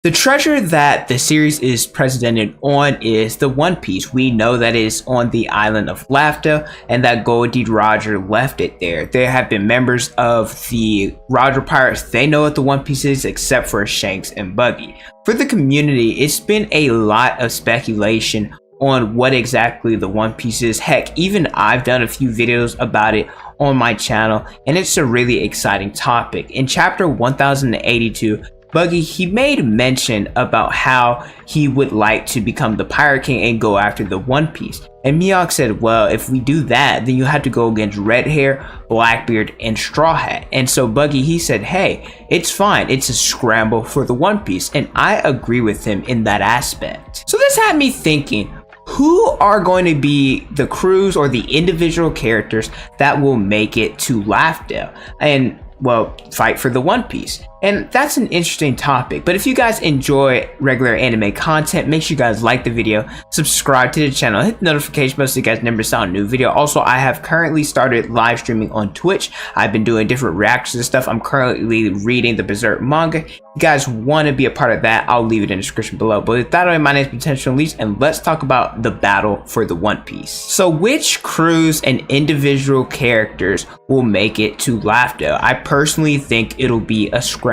The treasure that the series is predicated on is the One Piece. We know that it is on the island of Lafta and that Gol D Roger left it there. There have been members of the Roger Pirates. They know what the One Piece is except for Shanks and Buggy. For the community, it's been a lot of speculation on what exactly the One Piece is. Heck, even I've done a few videos about it on my channel, and it's a really exciting topic. In chapter 1082, Buggy, he made mention about how he would like to become the Pirate King and go after the One Piece. And Mihawk said, well, if we do that, then you have to go against Red Hair, Blackbeard, and Straw Hat. And so Buggy, he said, hey, it's fine. It's a scramble for the One Piece. And I agree with him in that aspect. So this had me thinking, who are going to be the crews or the individual characters that will make it to Laughdale and, well, fight for the One Piece? And that's an interesting topic. But if you guys enjoy regular anime content, make sure you guys like the video, subscribe to the channel, hit the notification bell so you guys never miss out on a new video. Also, I have currently started live streaming on Twitch. I've been doing different reactions and stuff. I'm currently reading the Berserk manga. If you guys want to be a part of that, I'll leave it in the description below. But with that, my name is Potential Unleashed, and let's talk about the battle for the One Piece. So which crews and individual characters will make it to Laughdale? I personally think it'll be a scramble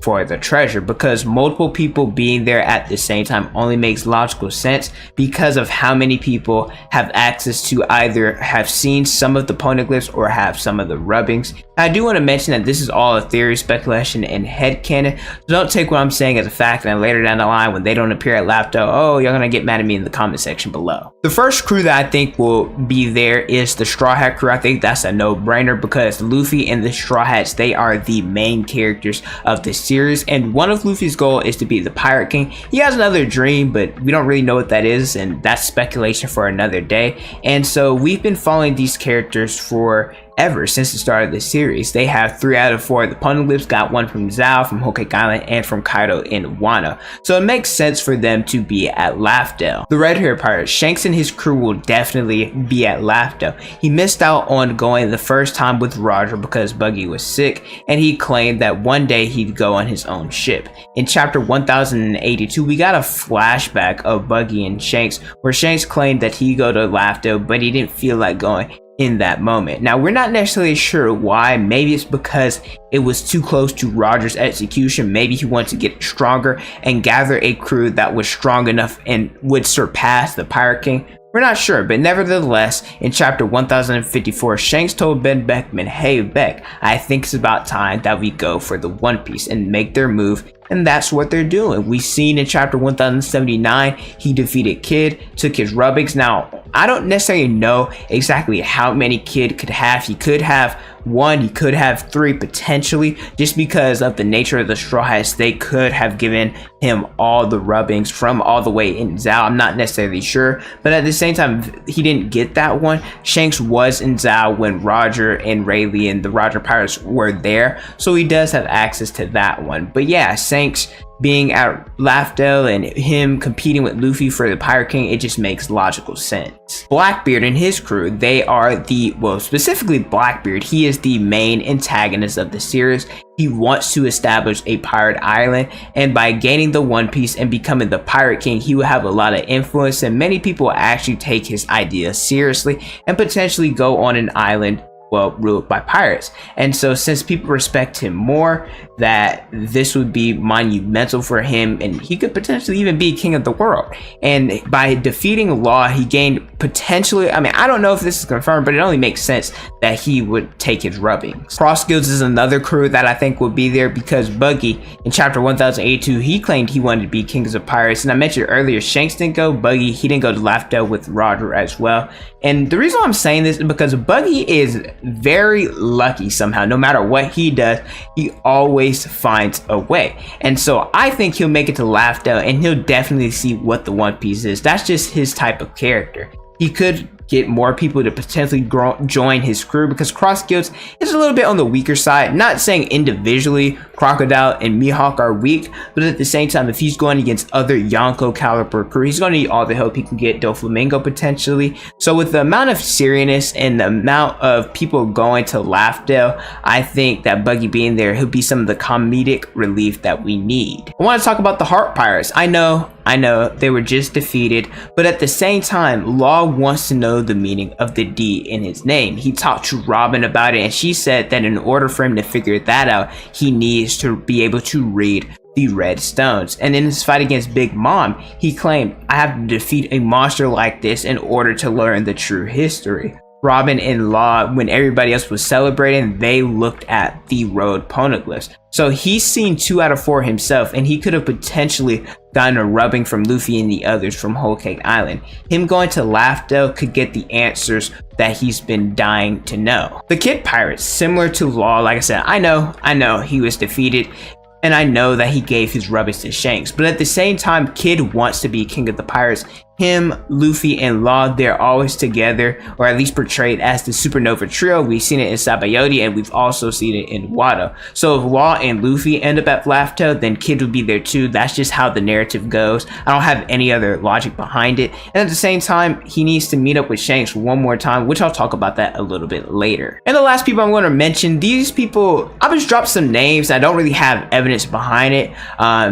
for the treasure, because multiple people being there at the same time only makes logical sense because of how many people have access to either have seen some of the poneglyphs or have some of the rubbings. I do want to mention that this is all a theory, speculation, and headcanon. So don't take what I'm saying as a fact, and then later down the line when they don't appear at Laughdale, oh, you're gonna get mad at me in the comment section below. The first crew that I think will be there is the Straw Hat crew. I think that's a no-brainer because Luffy and the Straw Hats, they are the main characters of the series, and one of Luffy's goal is to be the Pirate King. He has another dream, but we don't really know what that is, and that's speculation for another day. And so we've been following these characters for ever since the start of the series. They have 3 out of 4 of the poneglyphs, got one from Zao, from Whole Cake Island, and from Kaido in Wano. So it makes sense for them to be at Laughdale. The Red Hair Pirate, Shanks and his crew will definitely be at Laughdale. He missed out on going the first time with Roger because Buggy was sick, and he claimed that one day he'd go on his own ship. In chapter 1082, we got a flashback of Buggy and Shanks, where Shanks claimed that he'd go to Laughdale, but he didn't feel like going in that moment. Now, we're not necessarily sure why. Maybe it's because it was too close to Roger's execution. Maybe he wanted to get stronger and gather a crew that was strong enough and would surpass the Pirate King. We're not sure, but nevertheless, in chapter 1054, Shanks told Ben Beckman, hey Beck, I think it's about time that we go for the One Piece and make their move, and that's what they're doing. We've seen in chapter 1079, he defeated Kid, took his rubbings. Now, I don't necessarily know exactly how many Kid could have. He could have 1, he could have 3 potentially, just because of the nature of the Straw Hats. They could have given him all the rubbings from all the way in Zao. I'm not necessarily sure, but at the same time, he didn't get that one. Shanks was in Zao when Roger and Rayleigh and the Roger Pirates were there, so he does have access to that one. But yeah, Shanks being at Laughdale and him competing with Luffy for the Pirate King, it just makes logical sense. Blackbeard and his crew, they are the, well, specifically Blackbeard, he is the main antagonist of the series. He wants to establish a pirate island, and by gaining the One Piece and becoming the Pirate King, he will have a lot of influence, and many people will actually take his ideas seriously and potentially go on an island, well, ruled by pirates. And so since people respect him more, that this would be monumental for him, and he could potentially even be king of the world. And by defeating Law, he gained potentially, I mean, I don't know if this is confirmed, but it only makes sense that he would take his rubbings. Cross Guilds is another crew that I think would be there because Buggy in chapter 1082, he claimed he wanted to be king of pirates. And I mentioned earlier, Shanks didn't go, Buggy, he didn't go to Laughdale with Roger as well. And the reason I'm saying this is because Buggy is very lucky somehow. No matter what he does, he always finds a way. And so I think he'll make it to Laughdale, and he'll definitely see what the One Piece is. That's just his type of character. He could get more people to potentially join his crew, because Cross Guilds is a little bit on the weaker side. Not saying individually Crocodile and Mihawk are weak, but at the same time, if he's going against other Yonko caliber crew, he's going to need all the help he can get. Doflamingo potentially. So with the amount of seriousness and the amount of people going to Laughdale, I think that Buggy being there, he'll be some of the comedic relief that we need. I want to talk about the Heart Pirates. I know they were just defeated, but at the same time, Law wants to know the meaning of the D in his name. He talked to Robin about it, and she said that in order for him to figure that out, he needs to be able to read the red stones. And in his fight against Big Mom, he claimed, I have to defeat a monster like this in order to learn the true history. Robin and Law, when everybody else was celebrating, they looked at the road poneglyphs. So he's seen 2 out of 4 himself, and he could have potentially gotten a rubbing from Luffy and the others from Whole Cake Island. Him going to Laughdale could get the answers that he's been dying to know. The Kid Pirates, similar to Law, like I said, I know he was defeated, and I know that he gave his rubbish to Shanks, but at the same time, Kid wants to be king of the pirates. Him, Luffy, and Law, they're always together, or at least portrayed as the Supernova Trio. We've seen it in Sabaody, and we've also seen it in Wado. So if Law and Luffy end up at Laughdale, then Kid would be there too. That's just how the narrative goes. I don't have any other logic behind it. And at the same time, he needs to meet up with Shanks one more time, which I'll talk about that a little bit later. And the last people I'm going to mention, these people, I just dropped some names. I don't really have evidence behind it.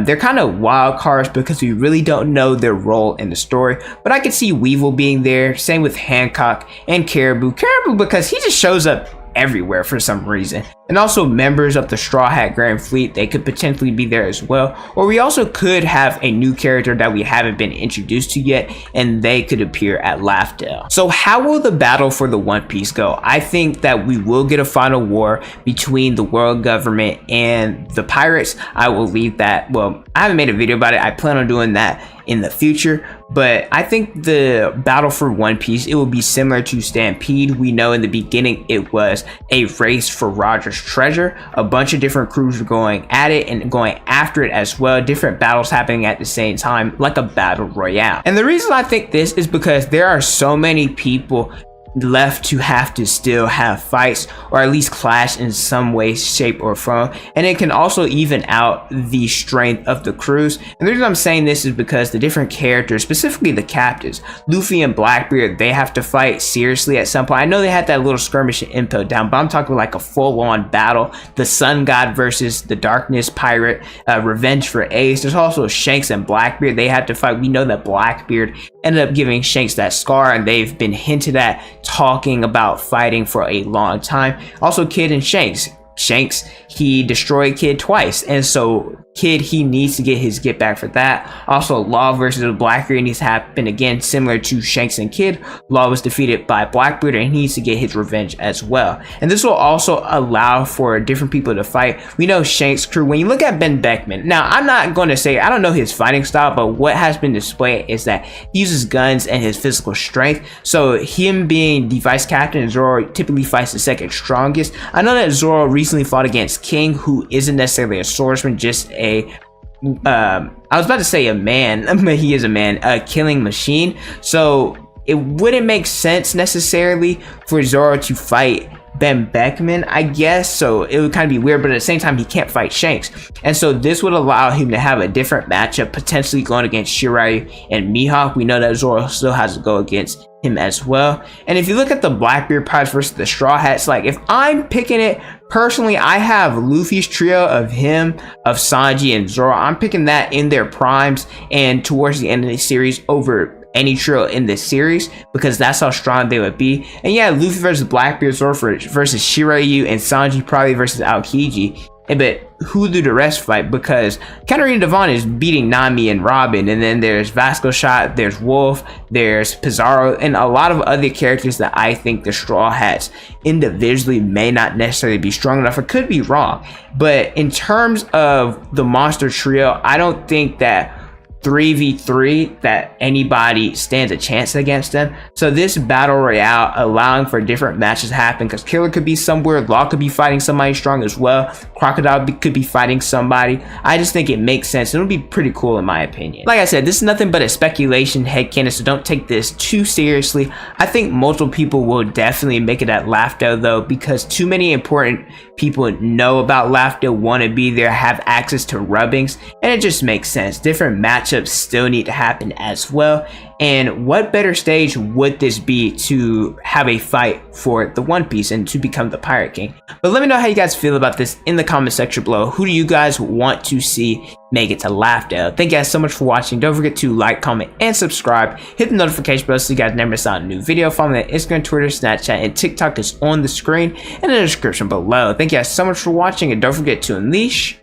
They're kind of wild cards because we really don't know their role in the story. But I could see Weevil being there, same with Hancock and Caribou. Caribou because he just shows up everywhere for some reason. And also members of the Straw Hat Grand Fleet, they could potentially be there as well. Or we also could have a new character that we haven't been introduced to yet, and they could appear at Laughdale. So how will the battle for the One Piece go? I think that we will get a final war between the world government and the pirates. I will leave that, well, I haven't made a video about it. I plan on doing that in the future, but I think the battle for One Piece, it will be similar to Stampede. We know in the beginning it was a race for Roger's treasure. A bunch of different crews were going at it and going after it as well. Different battles happening at the same time, like a battle royale. And the reason I think this is because there are so many people left to have to still have fights, or at least clash in some way, shape, or form, and it can also even out the strength of the crews. And the reason I'm saying this is because the different characters, specifically the captives, Luffy and Blackbeard, they have to fight seriously at some point. I know they had that little skirmish in Impel Down, but I'm talking like a full-on battle. The Sun God versus the Darkness Pirate, revenge for Ace. There's also Shanks and Blackbeard. They had to fight. We know that Blackbeard ended up giving Shanks that scar, and they've been hinted at talking about fighting for a long time. Also Kid and Shanks. Shanks, he destroyed Kid twice, and so Kid, he needs to get his get back for that. Also, Law versus Blackbeard needs to happen again, similar to Shanks and Kid. Law was defeated by Blackbeard, and he needs to get his revenge as well. And this will also allow for different people to fight. We know Shanks' crew. When you look at Ben Beckman, now I'm not going to say I don't know his fighting style, but what has been displayed is that he uses guns and his physical strength. So him being the vice captain, Zoro typically fights the second strongest. I know that Zoro recently fought against King, who isn't necessarily a swordsman, just a I was about to say a man, but he is a man, a killing machine. So it wouldn't make sense necessarily for Zoro to fight Ben Beckman, I guess. So it would kind of be weird, but at the same time, he can't fight Shanks. And so this would allow him to have a different matchup, potentially going against Shiryu and Mihawk. We know that Zoro still has to go against him as well. And if you look at the Blackbeard Pirates versus the Straw Hats, like if I'm picking it personally, I have Luffy's trio of him, of Sanji, and Zoro. I'm picking that in their primes and towards the end of the series over any trio in this series, because that's how strong they would be. And yeah, Luffy versus Blackbeard, Zoro versus Shiryu, and Sanji probably versus Aokiji. But who do the rest fight? Because Katarina Devon is beating Nami and Robin, and then there's Vasco Shot, there's Wolf, there's Pizarro, and a lot of other characters that I think the Straw Hats individually may not necessarily be strong enough. I could be wrong, but in terms of the monster trio, I don't think that 3v3 that anybody stands a chance against them. So this battle royale allowing for different matches to happen, because Killer could be somewhere, Law could be fighting somebody strong as well, Crocodile could be fighting somebody. I just think it makes sense. It'll be pretty cool in my opinion. Like I said, this is nothing but a speculation headcanon, so don't take this too seriously. I think multiple people will definitely make it at LAFTA though, because too many important people know about LAFTA, want to be there, have access to rubbings, and it just makes sense. Different matchups still need to happen as well, and what better stage would this be to have a fight for the One Piece and to become the Pirate King? But let me know how you guys feel about this in the comment section below. Who do you guys want to see make it to LAFTA? Thank you guys so much for watching. Don't forget to like, comment, and subscribe. Hit the notification bell so you guys never miss out on a new video. Follow me on Instagram, Twitter, Snapchat, and TikTok is on the screen and in the description below. Thank you guys so much for watching, and don't forget to unleash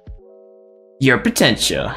your potential.